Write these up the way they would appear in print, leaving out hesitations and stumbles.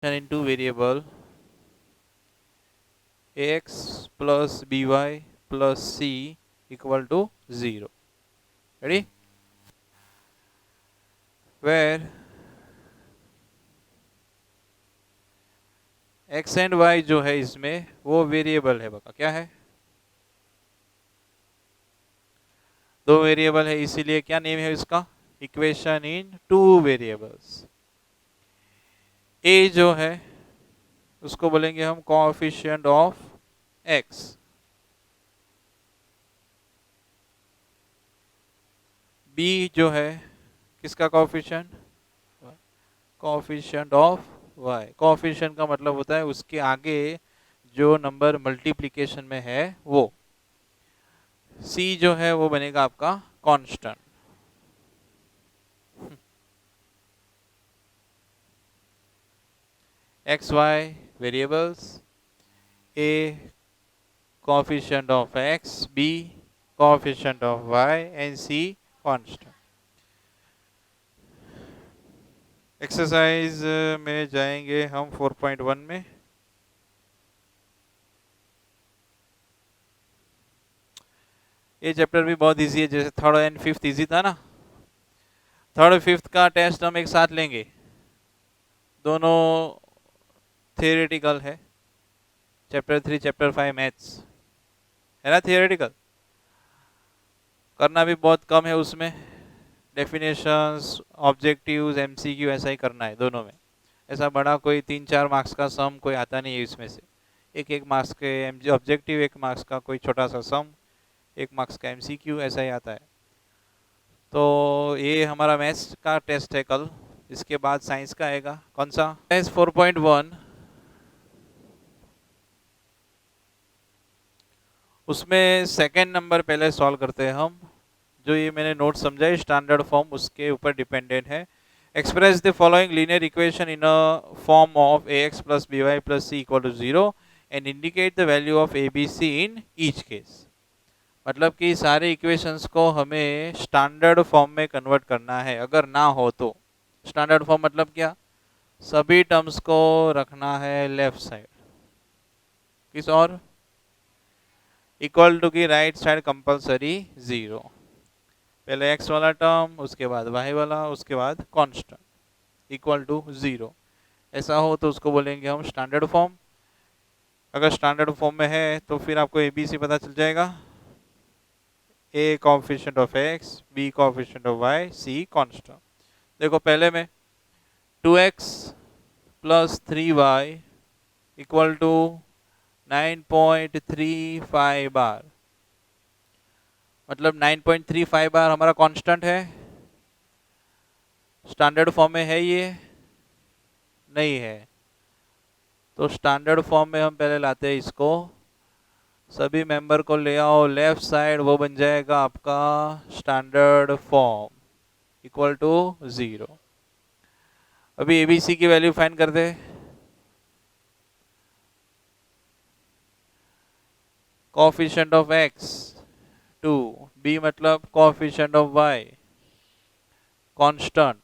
into variable ax plus by plus c equal to 0. Ready? Where x and y जो है इसमें वो variable है, बका क्या है, दो वेरिएबल है, इसीलिए क्या नेम है इसका, equation in two variables. a जो है उसको बोलेंगे हम कोएफिशिएंट ऑफ x, b जो है किसका coefficient, coefficient of y। Coefficient का मतलब होता है उसके आगे जो नंबर मल्टीप्लिकेशन में है वो। c जो है वो बनेगा आपका constant. X Y variables, a coefficient of x, b coefficient of y and c constant। Exercise में जाएंगे हम 4.1 में। ये चैप्टर भी बहुत इजी है, जैसे थर्ड एंड फिफ्थ इजी था ना। थर्ड फिफ्थ का टेस्ट हम एक साथ लेंगे, दोनों थियोरेटिकल है। चैप्टर 3 चैप्टर 5 मैथ्स है ना, थियोरेटिकल करना भी बहुत कम है उसमें, डेफिनेशंस ऑब्जेक्टिव्स एमसीक्यू ऐसा ही करना है दोनों में। ऐसा बड़ा कोई 3-4 मार्क्स का सम कोई आता नहीं है इसमें से। एक मार्क्स के ऑब्जेक्टिव, 1 मार्क्स का कोई छोटा सा सम, 1 मार्क्स का एमसीक्यू, ऐसा ही आता है। तो ये हमारा मैथ्स का टेस्ट है कल। इसके बाद साइंस का आएगा, कौन सा, टेस्ट 4.1। उसमें सेकेंड नंबर पहले सॉल्व करते हैं हम। जो ये मैंने नोट समझाई स्टैंडर्ड फॉर्म, उसके ऊपर डिपेंडेंट है। Express the following linear equation in a form of ax plus by plus c equal to 0 and indicate the value of abc in each case. मतलब कि सारे इक्वेशंस को हमें स्टैंडर्ड फॉर्म में convert करना है, अगर ना हो तो। स्टैंडर्ड फॉर्म मतलब क्या, सभी टर्म्स को रखना है लेफ्ट साइड, किस और, इक्वल टू की राइट साइड कंपलसरी 0। पहले x वाला टर्म, उसके बाद y वाला, उसके बाद कांस्टेंट, इक्वल टू 0। ऐसा हो तो उसको बोलेंगे हम स्टैंडर्ड फॉर्म। अगर स्टैंडर्ड फॉर्म में है तो फिर आपको ABC पता चल जाएगा, a coefficient of x, b coefficient of y, c constant. देखो पहले में 2x plus 3y equal to 9.35 बार, मतलब 9.35 बार हमारा कांस्टेंट है। स्टैंडर्ड फॉर्म में है ये, नहीं है, तो स्टैंडर्ड फॉर्म में हम पहले लाते हैं इसको, सभी मेंबर को ले आओ लेफ्ट साइड, वो बन जाएगा आपका स्टैंडर्ड फॉर्म इक्वल टू 0। अभी एबीसी की वैल्यू फाइंड कर दे। कोएफिशिएंट ऑफ x 2, b मतलब coefficient of y constant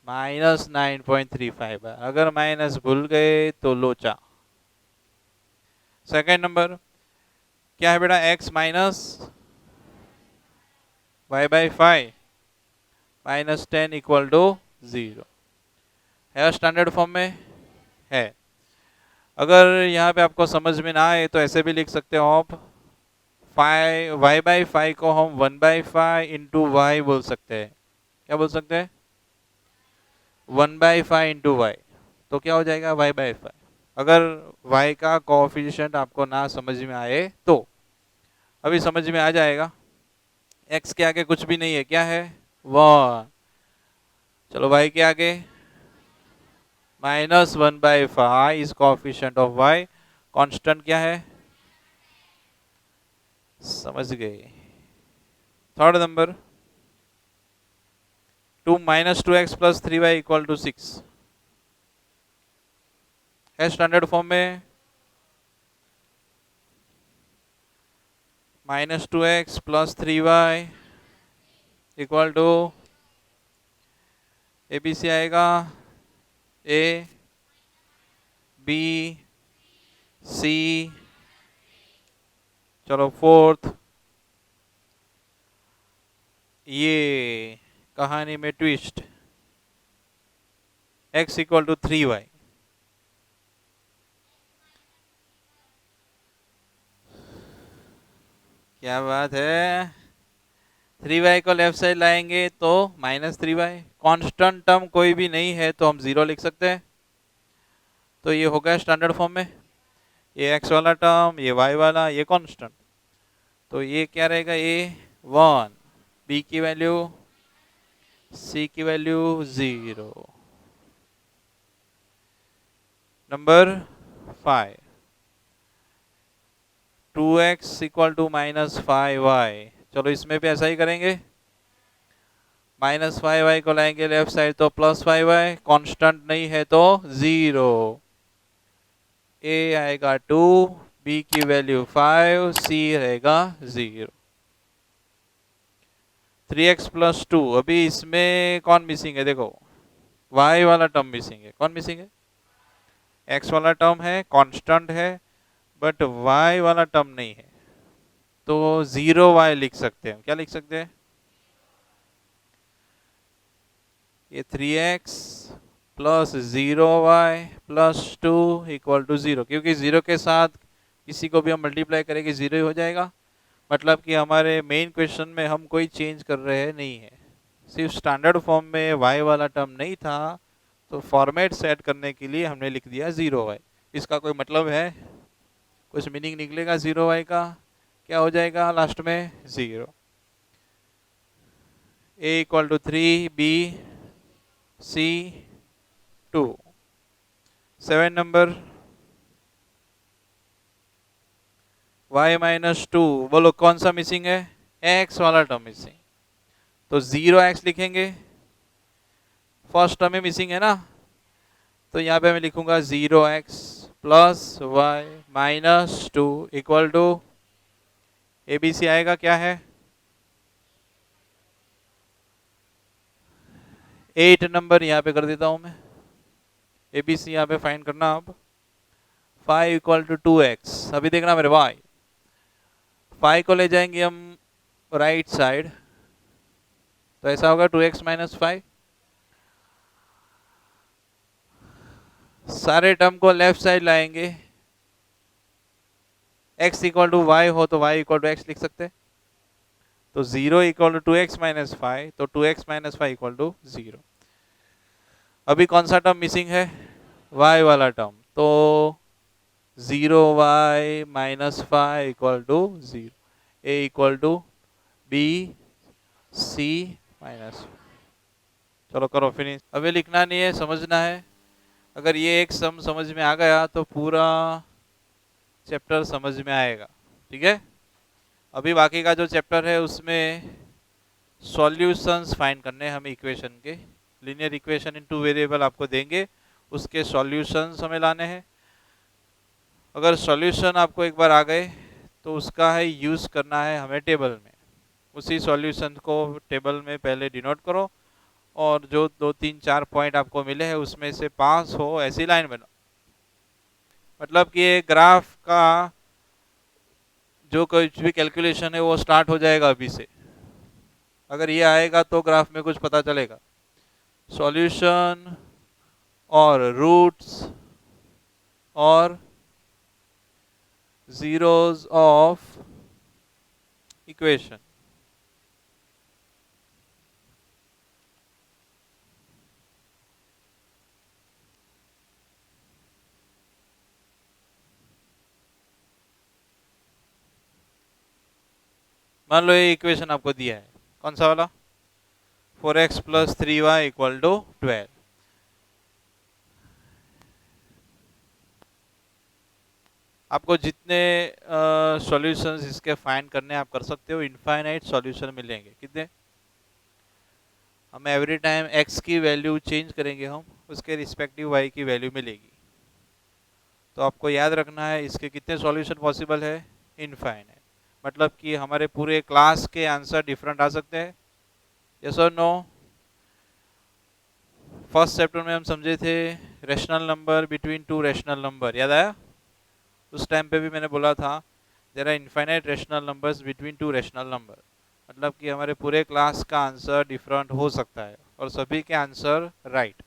minus 9.35 है, अगर माइनस भूल गए तो लोचा। सेकेंड नंबर क्या है बेटा, x minus y by 5 minus 10 equal to 0 है, स्टैंडर्ड फॉर्म में है। अगर यहाँ पे आपको समझ में ना आए तो ऐसे भी लिख सकते हो आप, 5 y बाई 5 को हम 1/5 इंटू वाई बोल सकते हैं। क्या बोल सकते हैं, 1/5 इंटू वाई, तो क्या हो जाएगा y/5। अगर y का कोएफिशिएंट आपको ना समझ में आए तो, अभी समझ में आ जाएगा। x के आगे कुछ भी नहीं है, क्या है, 1। चलो y के आगे minus 1/5 is coefficient of y, constant क्या है, समझ गए। Third number 2 minus 2x plus 3y equal to 6 है स्टैंडर्ड फॉर्म में, minus 2x plus 3y equal to ABC आएगा ए बी सी, चलो फोर्थ, ये कहानी में twist, x equal to 3y। क्या बात है, 3y को लेफ्ट साइड लाएंगे तो -3y। कांस्टेंट टर्म कोई भी नहीं है तो हम 0 लिख सकते हैं। तो ये हो गया स्टैंडर्ड फॉर्म में, ये x वाला टर्म, ये y वाला, ये कांस्टेंट। तो ये क्या रहेगा, a 1, b की वैल्यू, c की वैल्यू 0। Number 5, 2x equal to -5y। चलो इसमें भी ऐसा ही करेंगे, -5y को लाएंगे लेफ्ट साइड तो +5y, कांस्टेंट नहीं है तो 0। a आएगा 2, b की वैल्यू 5, c रहेगा 0। 3x + 2, अभी इसमें कौन मिसिंग है, देखो y वाला टर्म मिसिंग है। कौन मिसिंग है, x वाला टर्म है, कांस्टेंट है, बट y वाला टर्म नहीं है। तो 0y लिख सकते हैं। क्या लिख सकते हैं, ये 3x + 0y + 2 = 0, क्योंकि 0 के साथ किसी को भी हम मल्टीप्लाई करेंगे 0 ही हो जाएगा। मतलब कि हमारे मेन क्वेश्चन में हम कोई चेंज कर रहे नहीं है, सिर्फ स्टैंडर्ड फॉर्म में y वाला टर्म नहीं था तो फॉर्मेट सेट करने के लिए हमने लिख दिया 0y। इसका कोई मतलब है, कुछ मीनिंग निकलेगा 0y का, क्या हो जाएगा लास्ट में 0। a = 3, b c 2। 7 number, y - 2, बोलो कौन सा मिसिंग है, x वाला टर्म मिसिंग। तो 0x लिखेंगे, फर्स्ट टर्म में मिसिंग है ना, तो यहाँ पे मैं लिखूंगा 0x + y - 2 equal to, ABC आएगा क्या है, 8 नंबर यहाँ पे कर देता हूँ मैं। ABC यहाँ पे फाइंड करना अब, 5 = 2x। अभी देखना मेरे भाई, 5 को ले जाएंगे हम राइट साइड तो ऐसा होगा 2x - 5। सारे टर्म को लेफ्ट साइड लाएंगे, x = y हो तो y = x लिख सकते हैं। तो 0 = 2x - 5, तो 2x - 5 = 0। अभी कौन सा टर्म मिसिंग है, y वाला टर्म, तो 0y - 5 = 0। a = b c - चलो करो फिनिश। अभी लिखना नहीं है, समझना है। अगर ये एक सम समझ में आ गया तो पूरा चैप्टर समझ में आएगा, ठीक है। अभी बाकी का जो चैप्टर है उसमें सॉल्यूशंस फाइंड करने हैं हमें इक्वेशन के। लीनियर इक्वेशन इन 2 वेरिएबल आपको देंगे, उसके सॉल्यूशंस हमें लाने हैं। अगर सॉल्यूशन आपको एक बार आ गए तो उसका है यूज़ करना है हमें टेबल में। उसी सॉल्यूशन को टेबल में पहले डिनोट करो और जो 2 3 4 पॉइंट आपको मिले हैं उसमें से पास हो ऐसी लाइन बनाओ। मतलब कि ये ग्राफ का जो कुछ भी कैलकुलेशन है वो स्टार्ट हो जाएगा अभी से। अगर ये आएगा तो ग्राफ में कुछ पता चलेगा। सॉल्यूशन और रूट्स और zeros of equation। मान लो ये इक्वेशन आपको दिया है, कौन सा वाला, 4x + 3y = 12। आपको जितने सॉल्यूशंस इसके फाइंड करने आप कर सकते हो, इनफाइनाइट सॉल्यूशन मिलेंगे। कितने, हम एवरी टाइम x की वैल्यू चेंज करेंगे हम उसके रिस्पेक्टिव y की वैल्यू मिलेगी। तो आपको याद रखना है इसके कितने सॉल्यूशन पॉसिबल है, इनफाइनाइट। मतलब कि हमारे पूरे क्लास के आंसर डिफरेंट आ सकते हैं, यस और नो। फर्स्ट चैप्टर में हम समझे थे rational number between two rational number, याद आया? उस टाइम पे भी मैंने बोला था there are infinite rational numbers between two rational number, मतलब कि हमारे पूरे क्लास का आंसर डिफरेंट हो सकता है और सभी के आंसर राइट।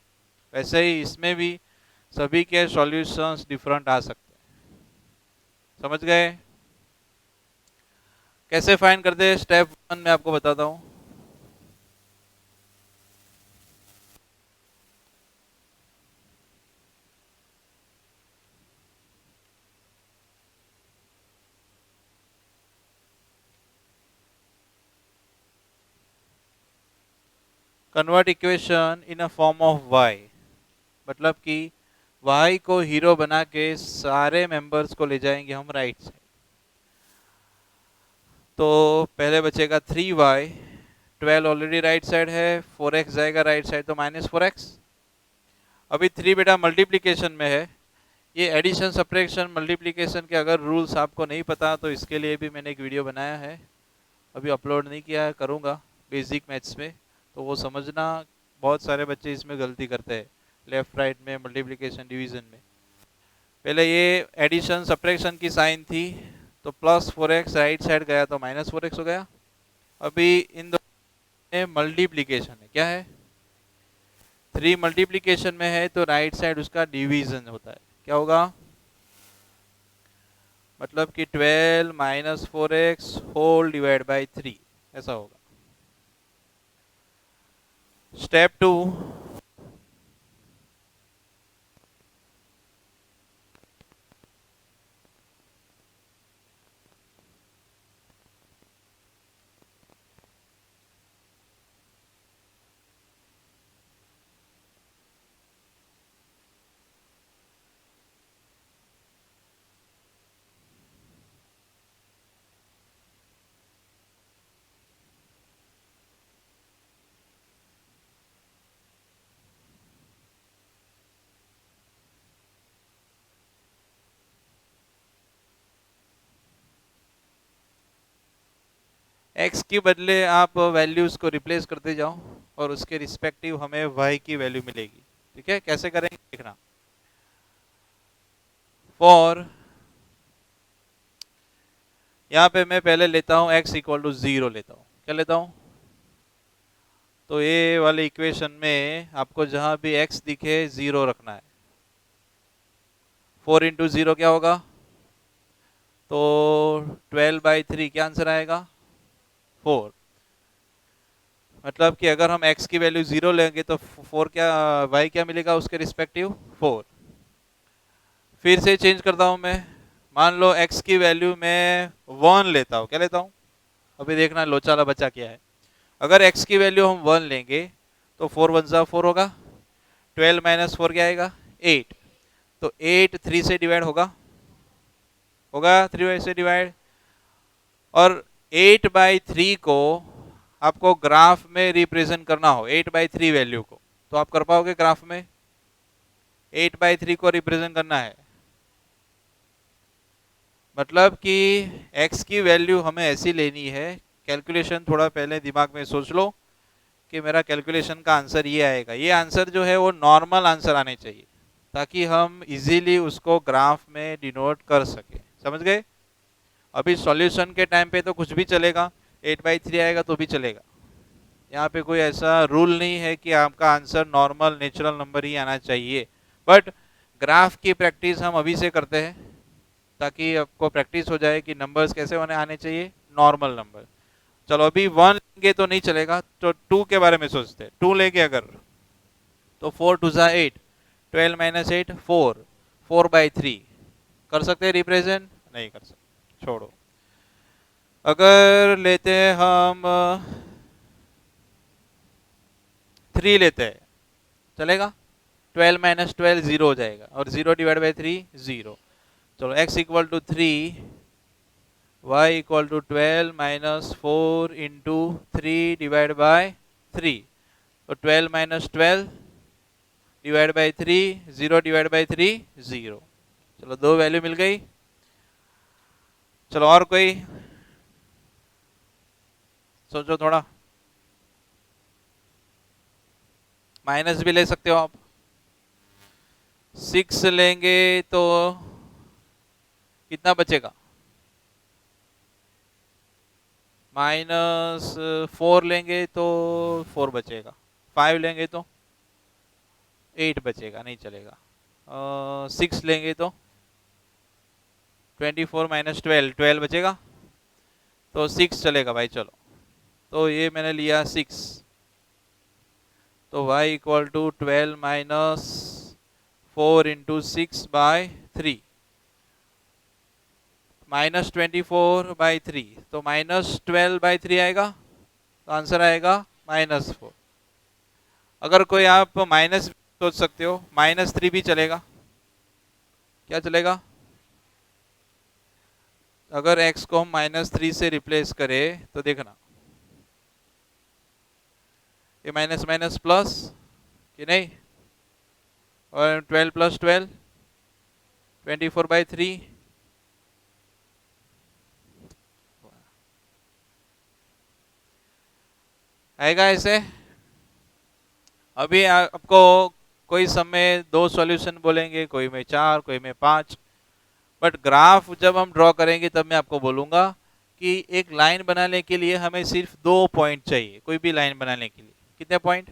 वैसे ही इसमें भी सभी के सॉल्यूशंस डिफरेंट आ सकते हैं। समझ गए? कैसे फाइंड करते हैं? स्टेप 1 में आपको बताता हूँ। Convert equation in a form of y, मतलब कि y को हीरो बना के सारे मेंबर्स को ले जाएंगे हम राइट साइड। तो पहले बचेगा 3y, 12 ऑलरेडी राइट साइड है, 4x जाएगा राइट साइड तो -4x। अभी 3 बेटा मल्टीप्लिकेशन में है, ये एडिशन सब्ट्रैक्शन मल्टीप्लिकेशन के अगर रूल्स आपको नहीं पता तो इसके लिए भी मैंने एक वीडियो बनाया है, अभी अपलोड नहीं किया है, करूँगा बेसिक मैथ्स में, तो वो समझना। बहुत सारे बच्चे इसमें गलती करते हैं लेफ्ट राइट में मल्टीप्लिकेशन डिवीजन में। पहले ये एडिशन सब्ट्रैक्शन की साइन थी तो +4x राइट साइड गया तो -4x हो गया। अभी इन दोनों में मल्टीप्लिकेशन है, क्या है? 3 मल्टीप्लिकेशन में है तो राइट साइड उसका डिवीजन होता है, क्या होगा? मतलब कि 12 -4x होल डिवाइड बाई 3 ऐसा होगा। स्टेप 2, x के बदले आप वैल्यूज को रिप्लेस करते जाओ और उसके रिस्पेक्टिव हमें y की वैल्यू मिलेगी। ठीक है, कैसे करेंगे देखना। फॉर यहाँ पे मैं पहले लेता हूँ x इक्वल टू 0 लेता हूँ, क्या लेता हूँ? तो ये वाले इक्वेशन में आपको जहां भी x दिखे 0 रखना है। 4 इंटू 0 क्या होगा? तो 12/3 क्या आंसर आएगा? 4। मतलब कि अगर हम x की वैल्यू 0 लेंगे तो 4 क्या y क्या मिलेगा उसके रिस्पेक्टिव? 4। फिर से चेंज करता हूं मैं, मान लो x की वैल्यू मैं 1 लेता हूं, क्या लेता हूं? अभी देखना लोचाला बचा क्या है। अगर x की वैल्यू हम 1 लेंगे तो 4 1 जा 4 होगा, 12 -4 क्या आएगा? 8। तो 8 3 से डिवाइड होगा, होगा 3 से डिवाइड। और 8/3 को आपको ग्राफ में रिप्रेजेंट करना हो, 8/3 वैल्यू को, तो आप कर पाओगे ग्राफ में? 8/3 को रिप्रेजेंट करना है, मतलब कि x की वैल्यू हमें ऐसी लेनी है। कैलकुलेशन थोड़ा पहले दिमाग में सोच लो कि मेरा कैलकुलेशन का आंसर ये आएगा। ये आंसर जो है वो नॉर्मल आंसर आने चाहिए ताकि हम इजीली उसको ग्राफ में डिनोट कर सके। समझ गए? अभी सॉल्यूशन के टाइम पे तो कुछ भी चलेगा, 8/3 आएगा तो भी चलेगा। यहाँ पे कोई ऐसा रूल नहीं है कि आपका आंसर नॉर्मल नेचुरल नंबर ही आना चाहिए। बट ग्राफ की प्रैक्टिस हम अभी से करते हैं ताकि आपको प्रैक्टिस हो जाए कि नंबर्स कैसे होने आने चाहिए, नॉर्मल नंबर। चलो अभी 1 लेंगे तो नहीं चलेगा, तो 2 के बारे में सोचते हैं। 2 लेंगे अगर तो 4 2 जा 8, 12 -8 4, 4/3 कर सकते हैं रिप्रेजेंट? नहीं कर सकते, छोड़ो। अगर लेते हैं हम 3 लेते हैं, चलेगा? 12 -12 0 हो जाएगा और 0 डिवाइड बाई 3 0। चलो x equal to 3, y equal to 12 -4 into 3 divide by 3। तो 12 -12 डिवाइड बाई 3, 0 डिवाइड बाई 3 0। चलो 2 वैल्यू मिल गई। चलो और कोई सोचो थोड़ा। माइनस भी ले सकते हो आप। 6 लेंगे तो कितना बचेगा? -4 लेंगे तो 4 बचेगा। 5 लेंगे तो 8 बचेगा, नहीं चलेगा। 6 लेंगे तो 24 - 12, 12 बचेगा, तो 6 चलेगा भाई। चलो, तो ये मैंने लिया 6, तो y इक्वल टू 12 - 4 इंटू 6/3, -24/3, तो -12/3 आएगा, तो आंसर आएगा -4। अगर कोई आप माइनस सोच सकते हो, -3 भी चलेगा। क्या चलेगा? अगर x को हम -3 से रिप्लेस करें तो देखना, ये माइनस माइनस प्लस कि नहीं, और 12 + 12 24/3, आएगा ऐसे। अभी आपको कोई समय 2 सॉल्यूशन बोलेंगे, कोई में 4, कोई में 5, बट ग्राफ जब हम ड्रॉ करेंगे तब मैं आपको बोलूंगा कि एक लाइन बनाने के लिए हमें सिर्फ 2 पॉइंट चाहिए। कोई भी लाइन बनाने के लिए कितने पॉइंट?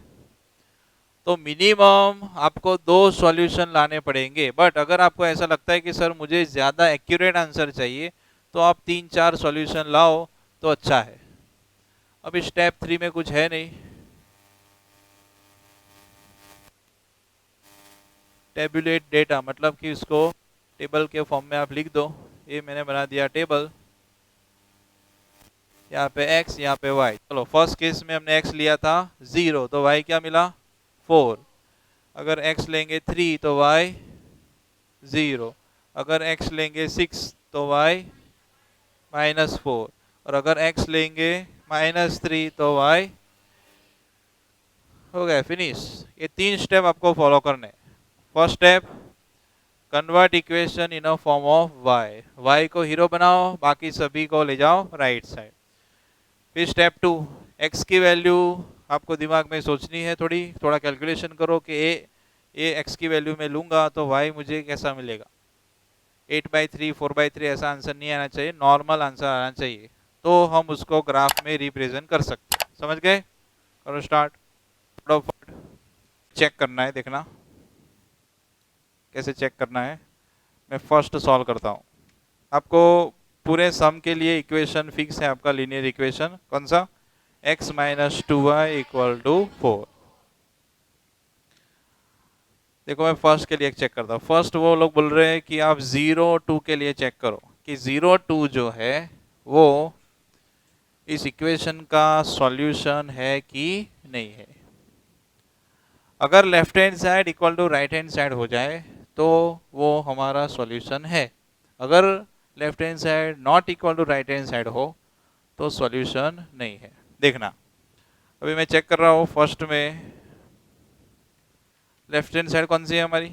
तो मिनिमम आपको 2 सॉल्यूशन लाने पड़ेंगे। बट अगर आपको ऐसा लगता है कि सर मुझे ज़्यादा एक्यूरेट आंसर चाहिए, तो आप 3-4 सॉल्यूशन लाओ तो अच्छा है। अभी स्टेप 3 में कुछ है नहीं। टेबुलेट डेटा मतलब कि इसको टेबल के फॉर्म में आप लिख दो। ये मैंने बना दिया टेबल, यहाँ पे x, यहाँ पे y। चलो, फर्स्ट केस में हमने x लिया था 0, तो y क्या मिला? 4। अगर x लेंगे 3 तो y 0। अगर x लेंगे 6 तो y -4। और अगर x लेंगे -3 तो y, हो गया फिनिश। ये 3 स्टेप आपको फॉलो करने। First step, convert equation in a form of y को हीरो बनाओ, बाकी सभी को ले जाओ राइट साइड। फिर स्टेप 2, x की वैल्यू आपको दिमाग में सोचनी है, थोड़ा कैलकुलेशन करो कि ये x की वैल्यू में लूंगा तो y मुझे कैसा मिलेगा। 8/3, 4/3 ऐसा आंसर नहीं आना चाहिए, नॉर्मल आंसर आना चाहिए, तो हम उसको ग्राफ में रिप्रेजेंट कर सकते हैं। समझ गए? करो स्टार्ट, फटाफट। चेक करना है, देखना कैसे चेक करना है। मैं फर्स्ट सॉल्व करता हूँ। आपको पूरे सम के लिए इक्वेशन फिक्स है आपका, लीनियर इक्वेशन कौन सा? x - 2y = 4। देखो, मैं फर्स्ट के लिए चेक करता हूँ। फर्स्ट वो लोग बोल रहे हैं कि आप 0-2 के लिए चेक करो कि 0-2 जो है वो इस इक्वेशन का सॉल्यूशन है कि नहीं है। अगर left hand side equal to right hand side हो जाए तो वो हमारा सॉल्यूशन है। अगर left hand side not equal to right hand side हो तो सॉल्यूशन नहीं है। देखना, अभी मैं चेक कर रहा हूँ। फर्स्ट में लेफ्ट हैंड साइड कौन सी है हमारी?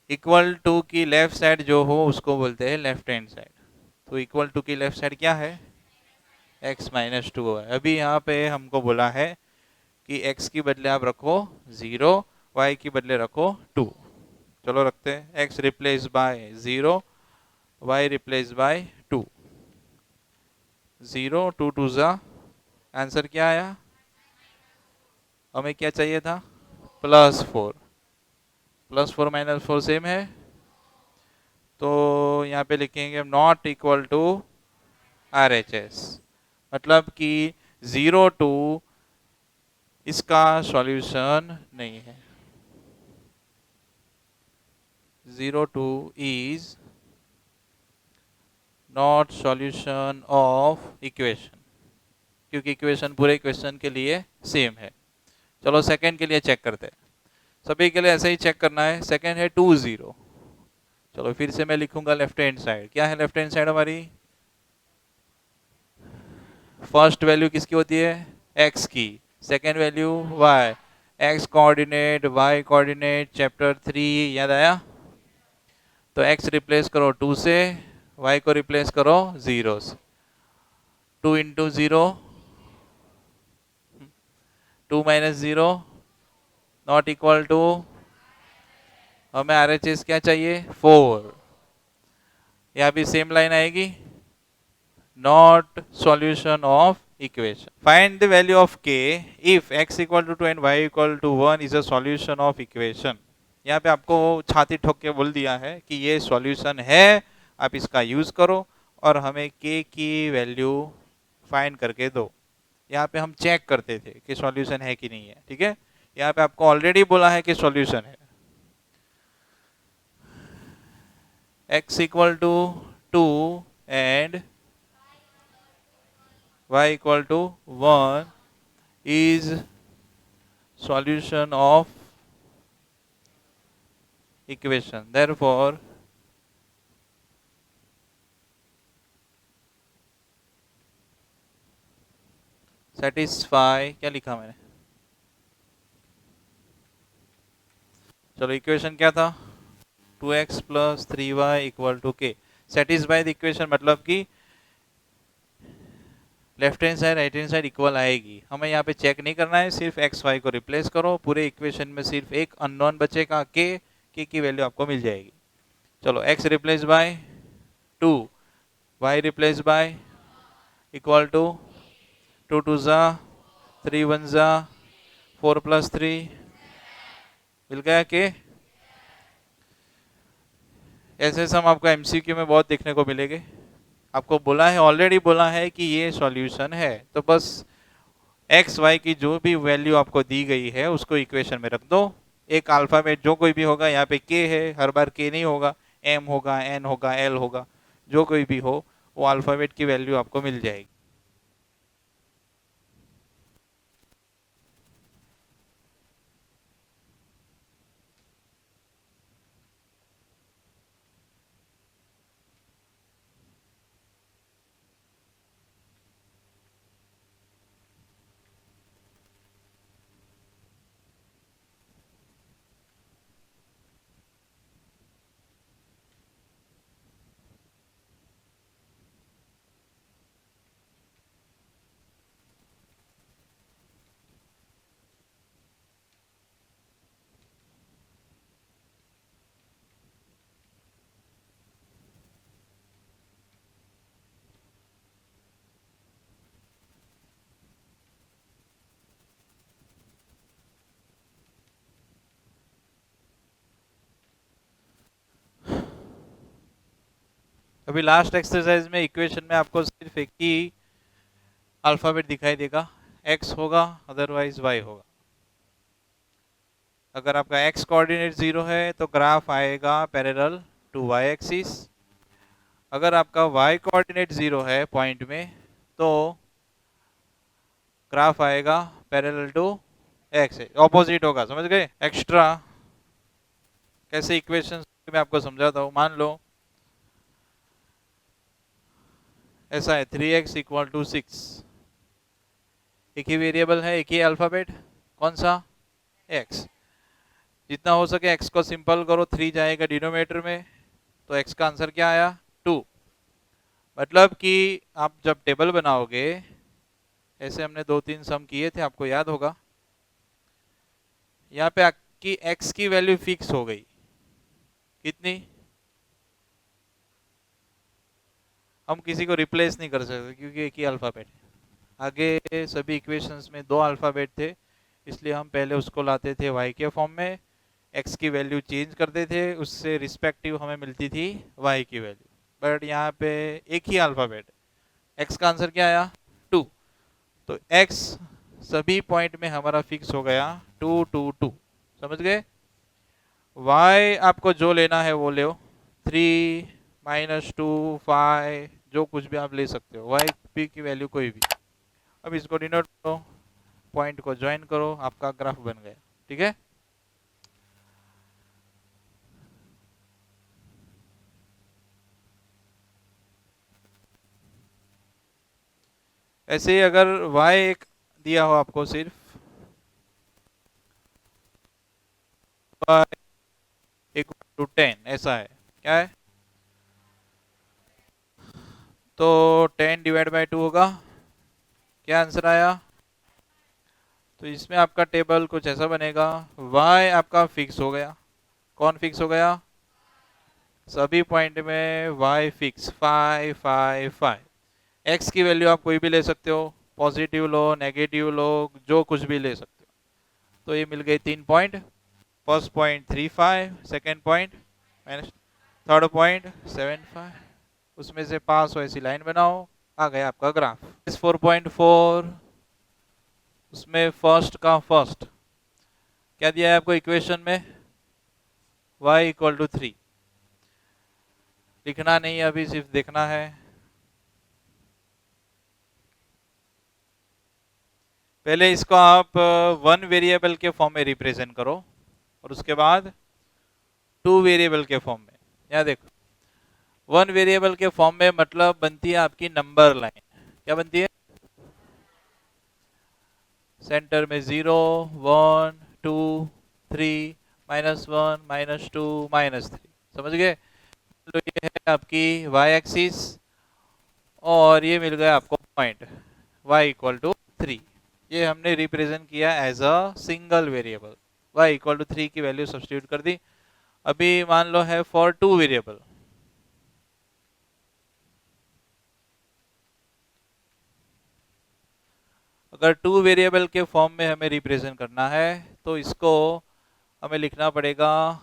इक्वल टू की लेफ्ट साइड जो हो उसको बोलते हैं लेफ्ट हैंड साइड। तो इक्वल टू की लेफ्ट साइड क्या है? x - 2 है। अभी यहाँ पे हमको बोला है कि x की बदले आप रखो 0, y की बदले रखो 2। चलो रखते हैं, x replace bye 0, y replace by 2। 0, 2 2 ज़ा, आंसर क्या आया? हमें क्या चाहिए था? +4। +4 - 4 सेम है, तो यहाँ पे लिखेंगे नॉट इक्वल टू RHS, मतलब कि 0-2 इसका सॉल्यूशन नहीं है। 0-2 is not solution of equation, क्योंकि इक्वेशन पूरे इक्वेशन के लिए सेम है। चलो सेकंड के लिए चेक करते हैं। सभी के लिए ऐसे ही चेक करना है। सेकंड है 2 0। चलो फिर से मैं लिखूंगा लेफ्ट हैंड साइड। क्या है लेफ्ट हैंड साइड हमारी? फर्स्ट वैल्यू किसकी होती है? x की। Second value y। x coordinate, y coordinate, chapter 3 याद आया? तो x रिप्लेस करो 2 से, y को रिप्लेस करो 0 से। 2 into 0, 2 minus 0 not equal to, हमें RHS क्या चाहिए 4। यहाँ भी सेम लाइन आएगी, not solution of equation. Find the value of k if x equal to 2 and y equal to 1 is a solution of equation. यहाँ पे आपको छाती ठोक के बोल दिया है कि ये सॉल्यूशन है, आप इसका यूज करो और हमें k की वैल्यू फाइंड करके दो। यहाँ पे हम चेक करते थे कि सॉल्यूशन है कि नहीं है, ठीक है। यहाँ पे आपको ऑलरेडी बोला है कि सॉल्यूशन है। x equal to 2 and y equal to 1 is solution of equation, therefore satisfy, क्या लिखा मैंने, चलो इक्वेशन क्या था 2x plus 3y equal to k. Satisfy the equation मतलब कि left hand side right hand side equal आएगी। हमें यहाँ पे चेक नहीं करना है, सिर्फ एक्स वाई को रिप्लेस करो, पूरे इक्वेशन में सिर्फ एक अननोन बचेगा के की वैल्यू आपको मिल जाएगी। चलो x replace by 2, y replace by equal to 2 2 जा 3 1 जा 4 प्लस 3 मिल गया के। ऐसे सम आपको एमसीक्यू में बहुत देखने को मिलेंगे। आपको बोला है, ऑलरेडी बोला है कि ये सॉल्यूशन है, तो बस एक्स वाई की जो भी वैल्यू आपको दी गई है उसको इक्वेशन में रख दो। एक अल्फाबेट जो कोई भी होगा, यहाँ पे के है, हर बार के नहीं होगा, एम होगा, एन होगा, एल होगा, जो कोई भी हो वो अल्फाबेट की वैल्यू आपको मिल जाएगी। अभी लास्ट एक्सरसाइज में इक्वेशन में आपको सिर्फ एक ही अल्फाबेट दिखाई देगा, एक्स होगा अदरवाइज वाई होगा। अगर आपका एक्स कोऑर्डिनेट 0 है तो ग्राफ आएगा पैरेलल टू वाई एक्सिस। अगर आपका वाई कोऑर्डिनेट 0 है पॉइंट में तो ग्राफ आएगा पैरेलल टू एक्स, ऑपोजिट होगा, समझ गए। एक्स्ट्रा कैसे इक्वेशन मैं आपको समझाता हूँ। मान लो ऐसा है 3x इक्वल टू 6, एक ही वेरिएबल है, एक ही अल्फाबेट, कौन सा x। जितना हो सके x को सिंपल करो, 3 जाएगा डिनोमिनेटर में, तो x का आंसर क्या आया 2। मतलब कि आप जब टेबल बनाओगे, ऐसे हमने 2-3 सम किए थे, आपको याद होगा, यहाँ पे आपकी x की वैल्यू फिक्स हो गई, कितनी, हम किसी को रिप्लेस नहीं कर सकते क्योंकि एक ही अल्फाबेट है। आगे सभी इक्वेशंस में 2 अल्फाबेट थे, इसलिए हम पहले उसको लाते थे y के फॉर्म में, x की वैल्यू चेंज करते थे, उससे रिस्पेक्टिव हमें मिलती थी y की वैल्यू। बट यहाँ पे एक ही अल्फाबेट, x का आंसर क्या आया 2, तो x सभी पॉइंट में हमारा फिक्स हो गया 2 2 2, समझ गए। y आपको जो लेना है वो ले, 3 -2 5 जो कुछ भी आप ले सकते हो, y p की वैल्यू कोई भी। अब इसको डिनोट करो, पॉइंट को ज्वाइन करो, आपका ग्राफ बन गया, ठीक है। ऐसे ही अगर y एक दिया हो आपको, सिर्फ y इक्वल टू 10 ऐसा है, क्या है, तो 10 डिवाइड बाय 2 होगा क्या आंसर आया? तो इसमें आपका टेबल कुछ ऐसा बनेगा, y आपका फिक्स हो गया। कौन फिक्स हो गया? सभी पॉइंट में y फिक्स 5 5 5। x की वैल्यू आप कोई भी ले सकते हो, पॉजिटिव लो, नेगेटिव लो, जो कुछ भी ले सकते हो। तो ये मिल गए 3 point. First point 3 5, second point minus, third point 7 5। उसमें से पास हो ऐसी लाइन बनाओ, आ गया आपका ग्राफ। 4.4, उसमें फर्स्ट का फर्स्ट क्या दिया है आपको इक्वेशन में? y equal to 3। लिखना नहीं अभी, सिर्फ देखना है। पहले इसको आप वन वेरिएबल के फॉर्म में रिप्रेजेंट करो और उसके बाद टू वेरिएबल के फॉर्म में। यहाँ देखो, वन वेरिएबल के फॉर्म में मतलब बनती है आपकी नंबर लाइन। क्या बनती है? सेंटर में 0 1 2 3 -1 -2 -3। समझ गए? तो ये है आपकी y एक्सिस और ये मिल गया आपको पॉइंट y इक्वल टू 3। ये हमने रिप्रेजेंट किया as a single variable. y equal to 3 की वैल्यू सब्स्टिट्यूट कर दी। अभी मान लो है फॉर टू वेरिएबल। अगर टू वेरिएबल के फॉर्म में हमें रिप्रेजेंट करना है तो इसको हमें लिखना पड़ेगा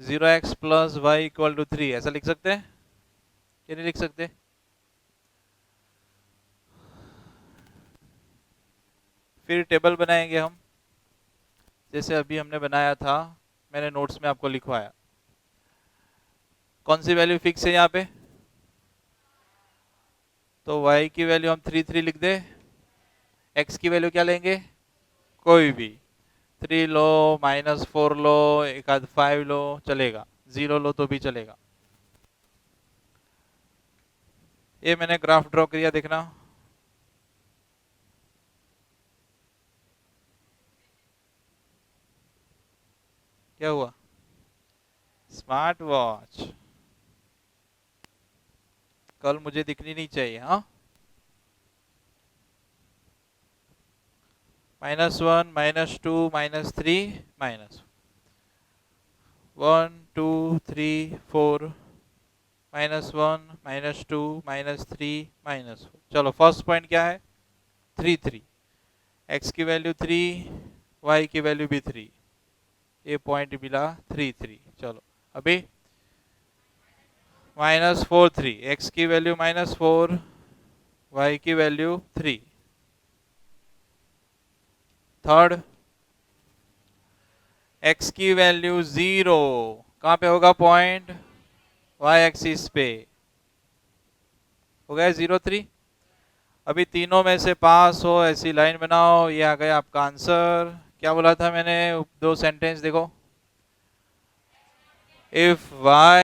0x plus Y equal to 3। ऐसा लिख सकते हैं या नहीं लिख सकते? फिर टेबल बनाएंगे हम, जैसे अभी हमने बनाया था, मैंने नोट्स में आपको लिखवाया। कौन सी वैल्यू फिक्स है यहाँ पे? तो y की वैल्यू हम 3 3 लिख दे। x की वैल्यू क्या लेंगे? कोई भी 3 लो, -4 लो, एक आध 5 लो चलेगा, 0 लो तो भी चलेगा। ये मैंने ग्राफ ड्रॉ किया, देखना। क्या हुआ? स्मार्ट वॉच कल मुझे दिखनी नहीं चाहिए। हाँ, -1 -2 -3 -1 2 3 4 -1 -2 -3 -4। चलो फर्स्ट पॉइंट क्या है? 3 3। x की वैल्यू 3, y की वैल्यू भी 3। ये पॉइंट मिला 3 3। चलो अभी -4 3, x की वैल्यू -4, y की वैल्यू 3। थर्ड, x की वैल्यू 0, कहाँ पे होगा पॉइंट? y एक्सिस पे। हो गया 0 3। अभी तीनों में से पास हो ऐसी लाइन बनाओ, ये आ गया आपका आंसर। क्या बोला था मैंने? दो सेंटेंस देखो। If y